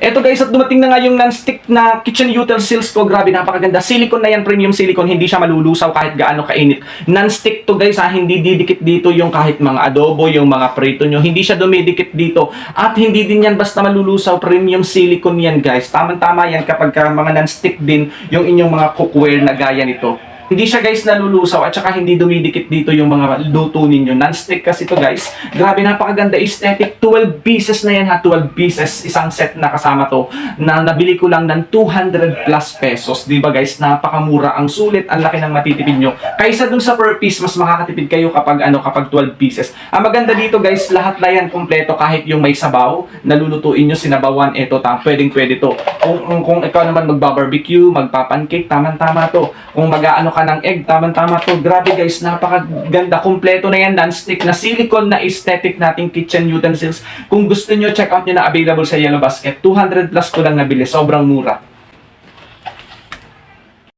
Eto guys, at dumating na nga yung non-stick na kitchen utensils ko. Grabe, napakaganda. Silicone na yan, premium silicone. Hindi siya malulusaw kahit gaano kainit. Non-stick to guys ha, hindi didikit dito yung kahit mga adobo, yung mga prito nyo. Hindi siya dumidikit dito. At hindi din yan basta malulusaw. Premium silicone yan guys. Tama-tama yan kapag mga non-stick din yung inyong mga cookware na gaya nito. Hindi siya guys nalulusaw at saka hindi dumidikit dito yung mga luto ninyo. Non-stick kasi to guys. Grabe, napakaganda aesthetic. 12 pieces na yan ha. 12 pieces. Isang set na kasama to. Na nabili ko lang ng 200 plus pesos. Diba guys? Napakamura. Ang sulit. Ang laki ng matitipid nyo. Kaysa dun sa per piece, mas makakatipid kayo kapag kapag 12 pieces. Ang maganda dito guys, lahat na yan kompleto. Kahit yung may sabaw, nalulutuin nyo sinabawan. Ito, pwedeng-pwede to. Kung ikaw naman magba-barbecue, magpa-pancake, tama-tama to. Kung mag-aano ka ng egg, tama-tama to. Grabe guys, napakaganda. Kompleto na yan, non-stick na silicone na aesthetic nating kitchen utensils. Kung gusto nyo, check out nyo na available sa Yellow Basket. 200 plus ko lang nabili. Sobrang mura.